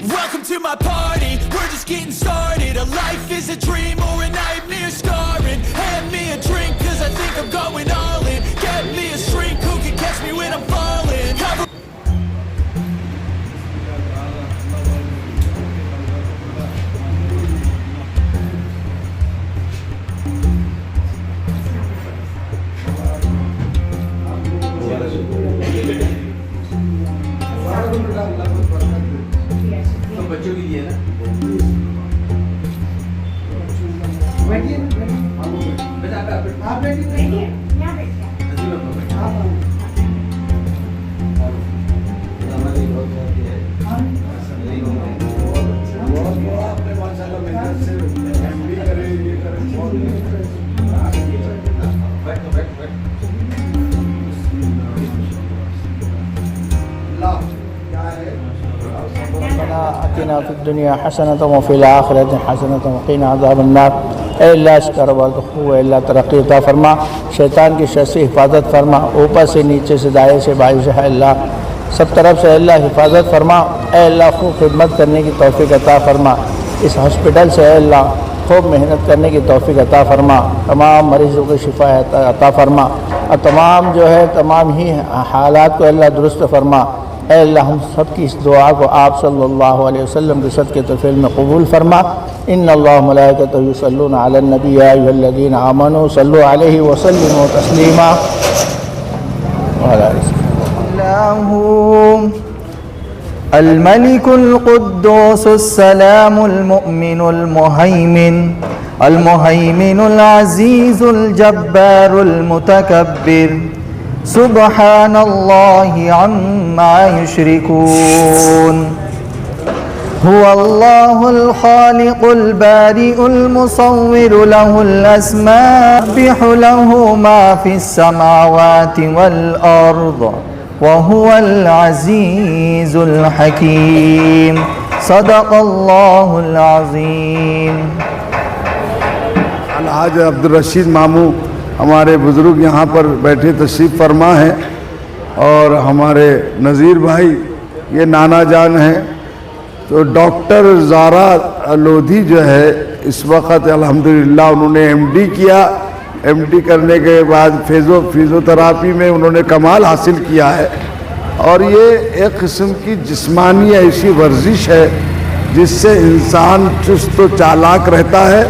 Welcome to my party, we're just getting started. A life is a dream or a nightmare scarring. Hand me a drink cause I think I'm going all in. Get me a shrink who can catch me when I'm falling. Cover बच्चों के लिए ना आप बैठिए आतिना फिद दुनिया हसनतम व fill आखिरति हसनतम व क़िना अज़ाबन्नार। ऐ अल्लाह इसका रवाक़ू अल्लाह तरक्की अता फरमा, शैतान की शर से हिफाजत फरमा, ऊपर से नीचे से दाएँ से बाएँ से अल्लाह सब तरफ से अल्लाह हिफाजत फरमा। ऐ अल्लाह खूब खिदमत करने की तौफ़ीक़ अता फरमा, इस हॉस्पिटल से अल्लाह खूब मेहनत करने की तौफ़ीक़ अता फरमा, तमाम मरीज़ों को शिफा अता फरमा और तमाम जो है तमाम ही हालात को अल्लाह दुरुस्त फरमा। ऐ अल्लाह हम सब की इस दुआ को आप सल्लल्लाहु अलैहि वसल्लम के सदक़े तौफ़ील में कबूल फरमा। इन्नल्लाह मलाइकतहु युसल्लूना अलन नबी या अय्युहल्लज़ीना आमनू सल्लु अलैहि व सल्लिमू तस्लीमा। अल मलिकुल कुद्दूसुस सलामुल मुमिनुल मुहैमिनुल अज़ीज़ुल जब्बारुल मुतकब्बिर सुब्हानल्लाहि अम्मा युश्रिकून। हुवल्लाहुल खालिकुल बारिउल मुसव्विरु लहुल अस्माउ लहु मा फिस समावाति वल अर्द व हुवल अज़ीज़ुल हकीम। सदक़ल्लाहुल अज़ीम। अलहाज अब्दुल रशीद मामू हमारे बुज़ुर्ग यहाँ पर बैठे तशरीफ़ फरमा हैं और हमारे नज़ीर भाई ये नाना जान हैं। तो डॉक्टर ज़ारा लोधी जो है इस वक्त अल्हम्दुलिल्लाह उन्होंने एमडी किया। एमडी करने के बाद फिज़ियोथेरापी में उन्होंने कमाल हासिल किया है और ये एक किस्म की जिस्मानी ऐसी वर्जिश है जिससे इंसान चुस्त व चालाक रहता है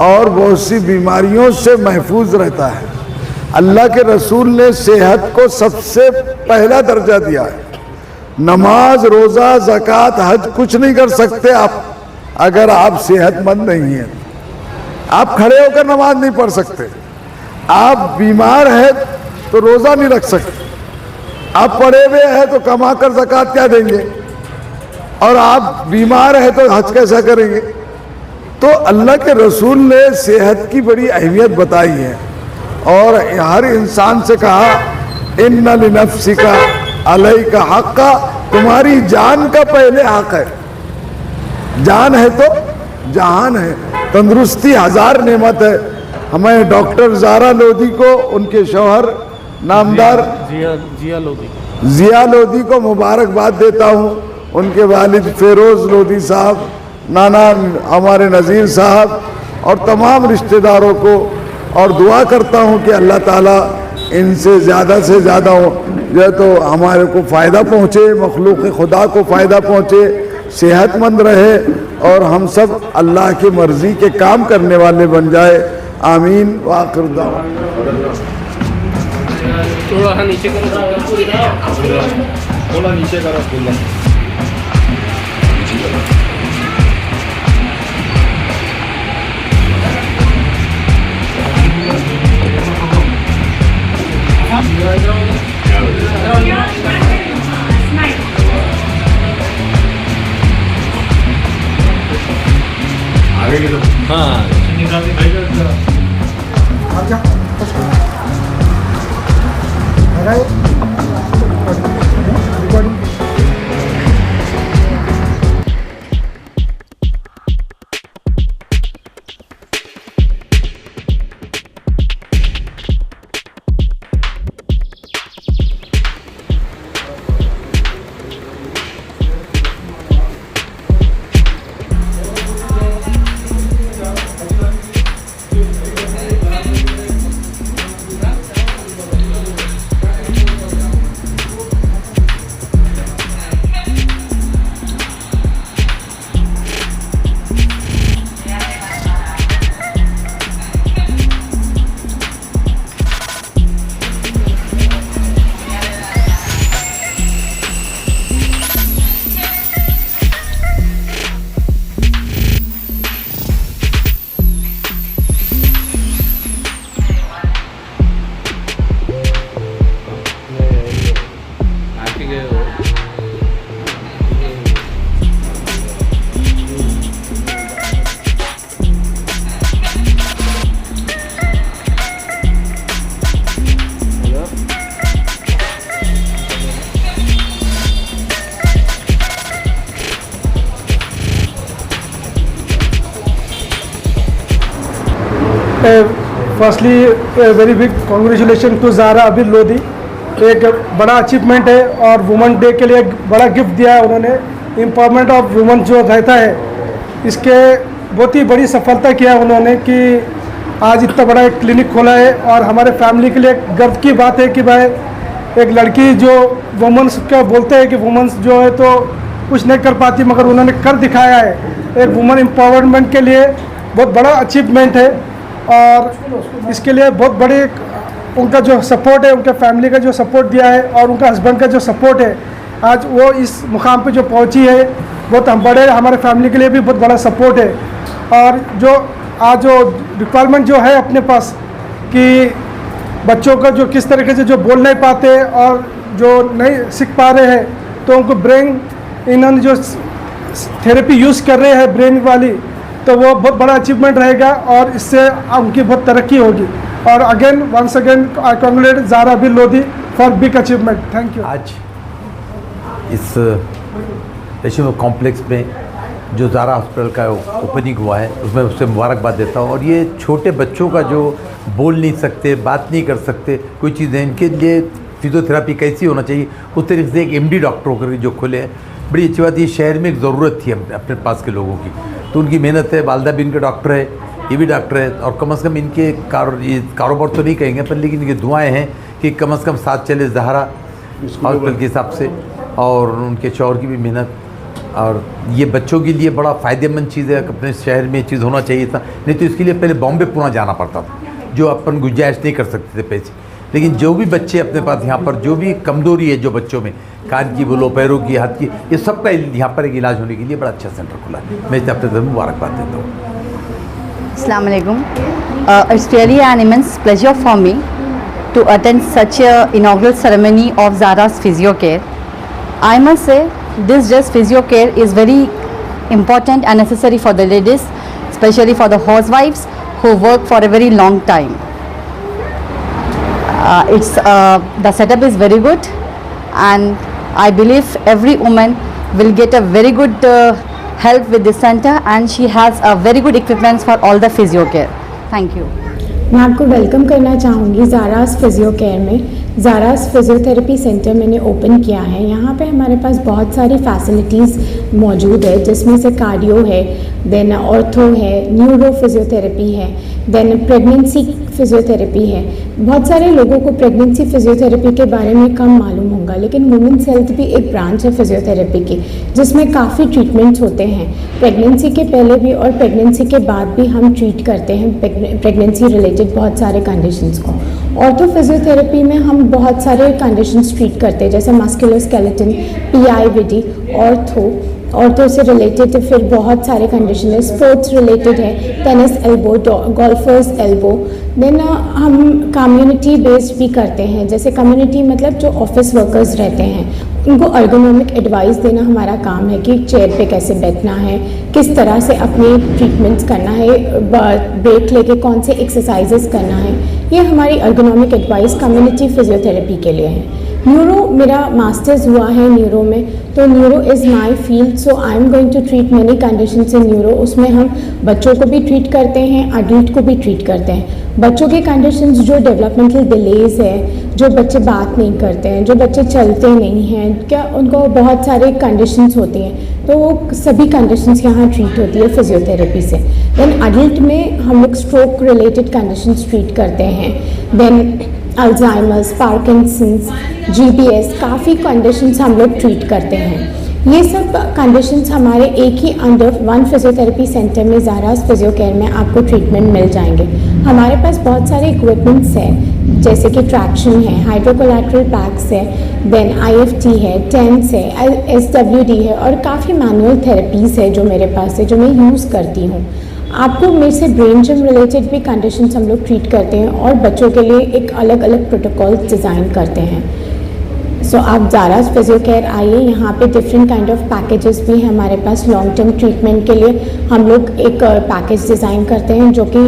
और बहुत सी बीमारियों से महफूज रहता है। अल्लाह के रसूल ने सेहत को सबसे पहला दर्जा दिया है। नमाज, रोज़ा, ज़कात, हज कुछ नहीं कर सकते आप अगर आप सेहतमंद नहीं हैं। आप खड़े होकर नमाज नहीं पढ़ सकते, आप बीमार हैं तो रोज़ा नहीं रख सकते, आप पड़े हुए हैं तो कमा कर ज़कात क्या देंगे, और आप बीमार हैं तो हज कैसा करेंगे। तो अल्लाह के रसूल ने सेहत की बड़ी अहमियत बताई है और हर इंसान से कहा इन्ना लिनफ्सिका अलैका हक़्क़ा, तुम्हारी जान का पहले हक है। जान है तो जहान है। तंदुरुस्ती हजार नेमत है। हमें डॉक्टर ज़ारा लोधी को, उनके शौहर नामदार जिया लोधी को मुबारकबाद देता हूँ। उनके वालिद फेरोज़ लोधी साहब, नाना हमारे नज़ीर साहब और तमाम रिश्तेदारों को, और दुआ करता हूँ कि अल्लाह ताला इनसे ज़्यादा से ज़्यादा जो है तो हमारे को फ़ायदा पहुँचे, मखलूक खुदा को फ़ायदा पहुँचे, सेहतमंद रहे और हम सब अल्लाह की मर्ज़ी के काम करने वाले बन जाए। आमीन। वाखिर दावा। थोड़ा नीचे करो। Firstly very big congratulation to Zara Abid Lodhi. एक बड़ा अचीवमेंट है और वुमेन डे के लिए एक बड़ा गिफ्ट दिया है उन्होंने। एम्पावरमेंट ऑफ वुमेन जो रहता है इसके बहुत ही बड़ी सफलता किया उन्होंने कि आज इतना बड़ा एक क्लिनिक खोला है। और हमारे फैमिली के लिए एक गर्व की बात है कि भाई एक लड़की जो वुमेंस का बोलते हैं कि वुमेंस जो है तो कुछ नहीं कर पाती, मगर उन्होंने कर दिखाया है। एक वुमेन एम्पावरमेंट के लिए बहुत बड़ा अचीवमेंट है और इसके लिए बहुत बड़ी उनका जो सपोर्ट है, उनके फैमिली का जो सपोर्ट दिया है और उनका हस्बैंड का जो सपोर्ट है, आज वो इस मुकाम पे जो पहुंची है बहुत हम बड़े हमारे फैमिली के लिए भी बहुत बड़ा सपोर्ट है। और जो आज जो रिक्वायरमेंट जो है अपने पास कि बच्चों का जो किस तरीके से जो बोल नहीं पाते और जो नहीं सीख पा रहे हैं तो उनको ब्रेन इन्होंने जो थेरेपी यूज़ कर रहे हैं ब्रेन वाली, तो वो बहुत बड़ा अचीवमेंट रहेगा और इससे उनकी बहुत तरक्की होगी। और again once again I congratulate Zara Abid Lodhi for big achievement. Thank you. आज इस रेशम कॉम्प्लेक्स में जो ज़ारा हॉस्पिटल का ओपनिंग हुआ है उसमें उससे मुबारकबाद देता हूँ। और ये छोटे बच्चों का जो बोल नहीं सकते, बात नहीं कर सकते, कोई चीज़ें, इनके लिए फिजियोथेरेपी कैसी होना चाहिए उस तरीके से एक MD डॉक्टर होकर जो खुले हैं, बड़ी अच्छी बात। ये शहर में एक ज़रूरत थी अपने पास के लोगों की, तो उनकी मेहनत है। वालदा भी इनके डॉक्टर है, ये भी डॉक्टर है। और कम से कम इनके कारोबार तो नहीं कहेंगे पर लेकिन इनकी दुआएं हैं कि कम से कम साथ चले ज़ाहरा हॉस्पिटल के हिसाब से, और उनके शौहर की भी मेहनत। और ये बच्चों के लिए बड़ा फ़ायदेमंद चीज़ है। अपने शहर में ये चीज़ होना चाहिए था, नहीं तो इसके लिए पहले बॉम्बे पुणे जाना पड़ता था, जो अपन गुंजाइश नहीं कर सकते थे पैसे। लेकिन जो भी बच्चे अपने पास यहाँ पर जो भी कमज़ोरी है जो बच्चों में, कान की बोलो, पैरों की, हाथ की, ये सब का यहाँ पर एक इलाज होने के लिए बड़ा अच्छा सेंटर खुला है। मैं इसे अपने तरफ मुबारकबाद देता हूँ। Assalamu alaikum. It's really an immense pleasure for me to attend such a inaugural ceremony of Zara's Physio Care. I must say this just physio care is very important and necessary for the ladies, especially for the housewives who work for a very long time. The setup is very good, and I believe every woman will get a very good help with this center, and she has a very good equipments for all the physio care. Thank you. मैं आपको welcome करना चाहूँगी ज़ारास physio care में। ज़ारास physiotherapy centre मैंने open किया है। यहाँ पे हमारे पास बहुत सारी फैसिलिटीज़ मौजूद है, जिसमें से कार्डियो है, देन ऑर्थो है, न्यूरो फिज़ियोथेरेपी है, देन प्रेगनेंसी फिज़ियोथेरेपी है। बहुत सारे लोगों को प्रेगनेंसी फिज़ियोथेरेपी के बारे में कम मालूम होगा, लेकिन वुमेन्स हेल्थ भी एक ब्रांच है फिज़ियोथेरेपी की, जिसमें काफ़ी ट्रीटमेंट्स होते हैं। प्रेगनेंसी के पहले भी और प्रेगनेंसी के बाद भी हम ट्रीट करते हैं प्रेगनेंसी रिलेटेड बहुत सारे कंडीशंस को। ऑर्थो फिज़ियोथेरेपी में हम बहुत सारे कंडीशंस ट्रीट करते हैं, जैसे मस्कुलोस्केलेटन, PIVD, ऑर्थो से रिलेटेड फिर बहुत सारे कंडीशन है। स्पोर्ट्स रिलेटेड है, tennis elbow, golfer's elbow. Then हम कम्युनिटी बेस्ड भी करते हैं, जैसे कम्युनिटी मतलब जो ऑफिस वर्कर्स रहते हैं उनको अर्गोनॉमिक एडवाइस देना हमारा काम है कि चेयर पे कैसे बैठना है, किस तरह से अपने ट्रीटमेंट्स करना है, ब्रेक लेके कौन से एक्सरसाइजेस करना है। ये हमारी अर्गोनॉमिक एडवाइस कम्युनिटी फिज़ियोथेरेपी के लिए है। न्यूरो मेरा मास्टर्स हुआ है न्यूरो में, तो neuro is my field, so I am going to treat many conditions in neuro. उसमें हम बच्चों को भी ट्रीट करते हैं, अडल्ट को भी ट्रीट करते हैं। बच्चों के कंडीशंस जो डेवलपमेंटल डिलेज है, जो बच्चे बात नहीं करते हैं, जो बच्चे चलते नहीं हैं, क्या उनको बहुत सारे कंडीशंस होती हैं, तो वो सभी कंडीशंस यहाँ ट्रीट होती है फिज़ियोथेरेपी से। देन अडल्ट में हम लोग स्ट्रोक रिलेटेड कंडीशंस ट्रीट करते हैं, देन अल्जाइमर्स, पार्किंसंस, GBS, काफ़ी कंडीशंस हम लोग ट्रीट करते हैं। ये सब कंडीशंस हमारे एक ही अंडर वन फिज़ियोथेरेपी सेंटर में ज़ारास फिज़ियो केयर में आपको ट्रीटमेंट मिल जाएंगे। हमारे पास बहुत सारे इक्विपमेंट्स हैं, जैसे कि ट्रैक्शन है, हाइड्रोकोलैटरल पैक्स है, देन IFT है, टेंस है, SWD है, और काफ़ी मैनुअल थेरेपीज़ है जो मेरे पास है, जो मैं यूज़ करती हूँ। आपको मेरे से ब्रेन जिम रिलेटेड भी कंडीशंस हम लोग ट्रीट करते हैं, और बच्चों के लिए एक अलग अलग प्रोटोकॉल डिज़ाइन करते हैं। सो आप ज़ारास फिजियो केयर आइए, यहाँ पे डिफरेंट काइंड ऑफ पैकेजेस भी हैं हमारे पास। लॉन्ग टर्म ट्रीटमेंट के लिए हम लोग एक पैकेज डिज़ाइन करते हैं जो कि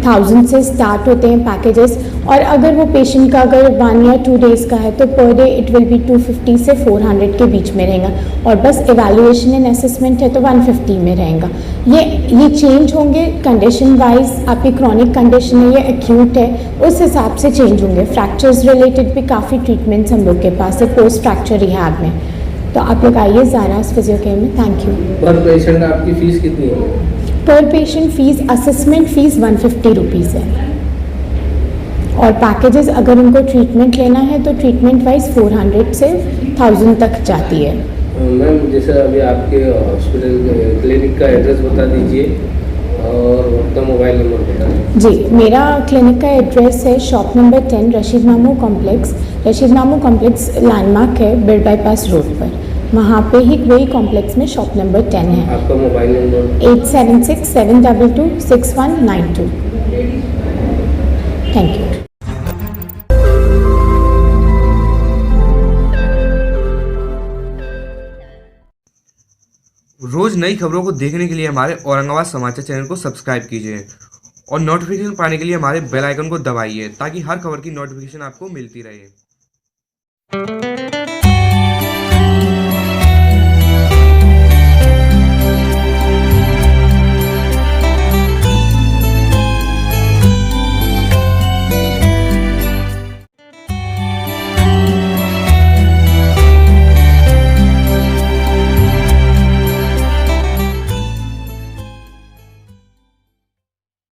1000 से स्टार्ट होते हैं पैकेजेस, और अगर वो पेशेंट का अगर 1 या 2 डेज़ का है तो per day it will be 250 से 400 के बीच में रहेगा, और बस एवेल्युएशन एंड असेसमेंट है तो 150 में रहेगा। ये चेंज होंगे कंडीशन वाइज, आपकी क्रॉनिक कंडीशन है या एक्यूट है उस हिसाब से चेंज होंगे। फ्रैक्चर्स रिलेटेड भी काफ़ी ट्रीटमेंट्स हम लोग के पास है पोस्ट फ्रैक्चर रिहैब में। तो आप लोग आइए ज़ारास फिजियो केयर में। Thank you. पर पेशेंट आपकी फ़ीस कितनी है? पर patient fees assessment fees 150 rupees है, और पैकेजेस अगर उनको ट्रीटमेंट लेना है तो ट्रीटमेंट वाइज 400 से 1000 तक जाती है। मैम जैसे अभी आपके हॉस्पिटल क्लिनिक का एड्रेस बता दीजिए और आपका मोबाइल नंबर बता दीजिए। जी, मेरा क्लिनिक का एड्रेस है शॉप नंबर 10 रशीद मामू कॉम्प्लेक्स। रशीद मामू कॉम्प्लेक्स लैंडमार्क है बिड बाईपास रोड पर, वहाँ पे ही वही कॉम्प्लेक्स में शॉप नंबर 10 है। आपका मोबाइल नंबर? 8767226192। Thank you. रोज़ नई खबरों को देखने के लिए हमारे औरंगाबाद समाचार चैनल को सब्सक्राइब कीजिए और नोटिफिकेशन पाने के लिए हमारे बेल आइकन को दबाइए ताकि हर खबर की नोटिफिकेशन आपको मिलती रहे।